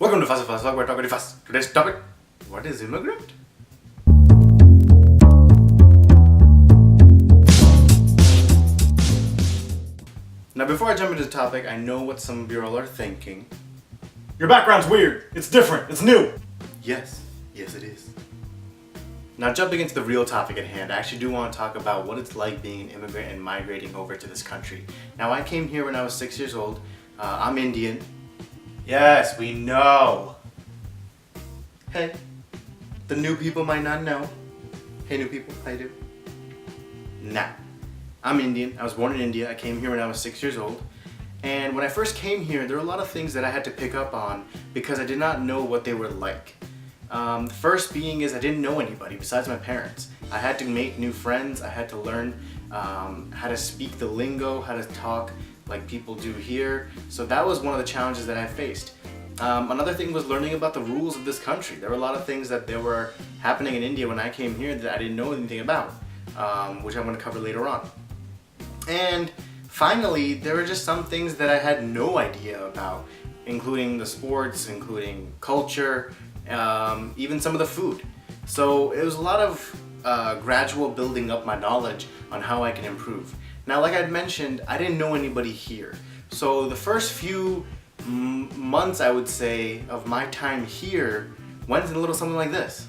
Welcome to Fast Fast Talk. We're talking fast. Today's topic: what is immigrant? Now, before I jump into the topic, I know what some of you all are thinking. Your background's weird. It's different. It's new. Yes, it is. Now, jumping into the real topic at hand, I actually do want to talk about what it's like being an immigrant and migrating over to this country. Now, I came here when I was 6 years old. I'm Indian. Yes, we know. Hey, the new people might not know. Hey, new people, how you do? Now, I'm Indian. I was born in India. I came here when I was 6 years old. And when I first came here, there were a lot of things that I had to pick up on because I did not know what they were like. The first being is I didn't know anybody besides my parents. I had to make new friends. I had to learn how to speak the lingo, how to talk like people do here. So that was one of the challenges that I faced. Another thing was learning about the rules of this country. There were a lot of things that were happening in India when I came here that I didn't know anything about, which I'm going to cover later on. And finally, there were just some things that I had no idea about, including the sports, including culture, even some of the food. So it was a lot of gradual building up my knowledge on how I can improve. Now, like I'd mentioned, I didn't know anybody here. So the first few months, I would say, of my time here went in a little something like this.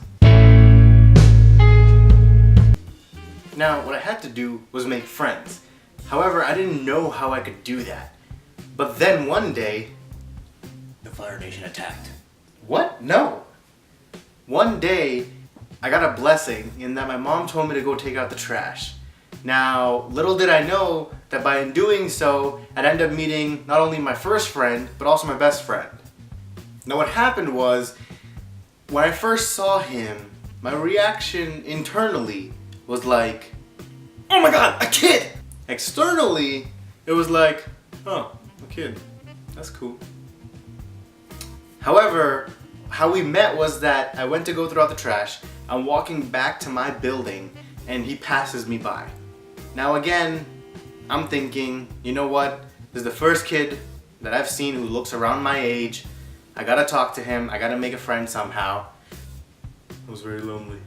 Now, what I had to do was make friends. However, I didn't know how I could do that. But then one day, the Fire Nation attacked. What? No. One day, I got a blessing in that my mom told me to go take out the trash. Now, little did I know that by doing so, I'd end up meeting not only my first friend, but also my best friend. Now, what happened was, when I first saw him, my reaction internally was like, oh my god, a kid! Externally, it was like, oh, a kid, that's cool. However, how we met was that I went to go throw out the trash, I'm walking back to my building, and he passes me by. Now again, I'm thinking, you know what, this is the first kid that I've seen who looks around my age, I gotta talk to him, I gotta make a friend somehow. I was very lonely.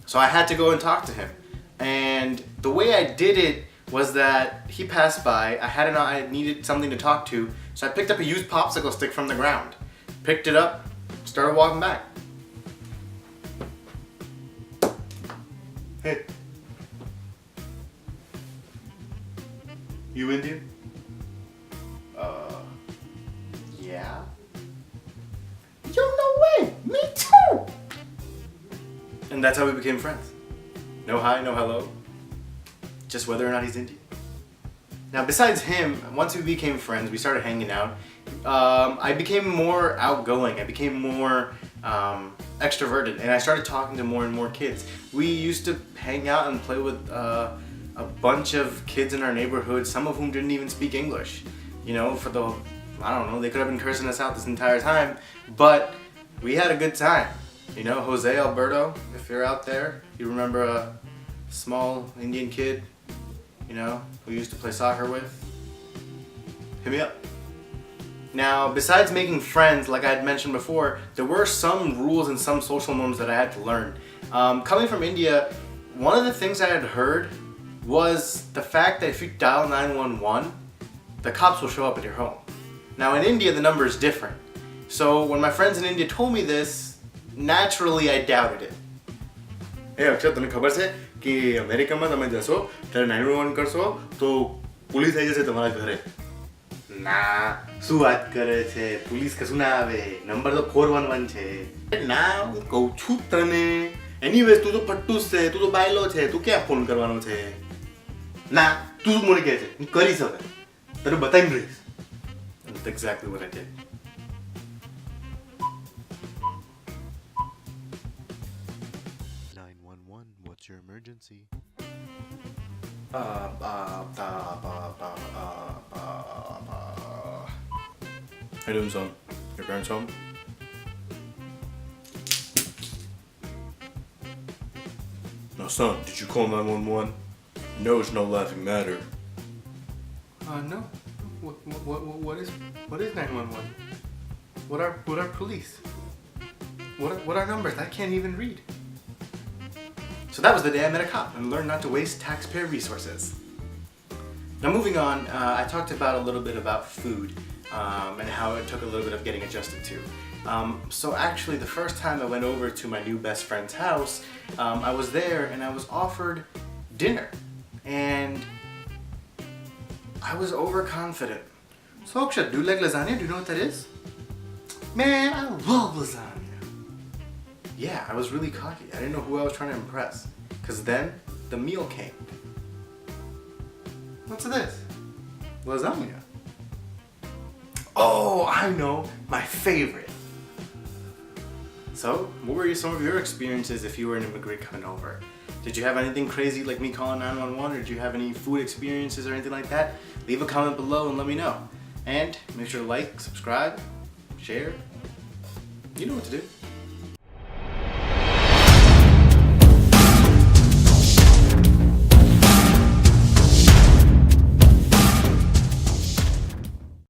So I had to go and talk to him. And the way I did it was that he passed by, I needed something to talk to, so I picked up a used popsicle stick from the ground, picked it up, started walking back. Hey. You Indian? Yeah. Yo, no way! Me too! And that's how we became friends. No hi, no hello. Just whether or not he's Indian. Now, besides him, once we became friends, we started hanging out. I became more outgoing. I became more extroverted, and I started talking to more and more kids. We used to hang out and play with a bunch of kids in our neighborhood, some of whom didn't even speak English. You know, I don't know, they could have been cursing us out this entire time, but we had a good time. You know, Jose Alberto, if you're out there, you remember a small Indian kid, you know, who used to play soccer with? Hit me up. Now, besides making friends, like I had mentioned before, there were some rules and some social norms that I had to learn. Coming from India, one of the things I had heard was the fact that if you dial 911, the cops will show up at your home. Now, in India, the number is different. So when my friends in India told me this, naturally I doubted it. Hey, अक्षर तुम्हें खबर है कि America में तुम्हें जैसो तेरे 911 करसो तो पुलिस आई जैसे तुम्हारा घर है ना શું વાત કરે છે पुलिस કશું ના આવે નંબર તો 411 છે ના કહું છું તને એનીવેઝ તું તો પટ્ટુસ છે તું તો બાયલો છે તું ક્યાં ફોન કરવાનો છે ના તું મને કહે છે હું કરી શકે તને બતાવીને રહીશ. That's exactly what I did. What's your emergency? How you doing, son? Your parents home? No, son, did you call 911? No, it's no laughing matter. No. What is 911? What are police? What are numbers? I can't even read. So that was the day I met a cop and learned not to waste taxpayer resources. Now moving on, I talked about a little bit about food and how it took a little bit of getting adjusted to. So actually the first time I went over to my new best friend's house, I was there and I was offered dinner. And I was overconfident. So Akshat, do you like lasagna? Do you know what that is? Man, I love lasagna. Yeah, I was really cocky. I didn't know who I was trying to impress. Because then the meal came. What's this? Lasagna. Oh, I know, my favorite. So, what were some of your experiences if you were an immigrant coming over? Did you have anything crazy like me calling 911, or did you have any food experiences or anything like that? Leave a comment below and let me know. And make sure to like, subscribe, share. You know what to do.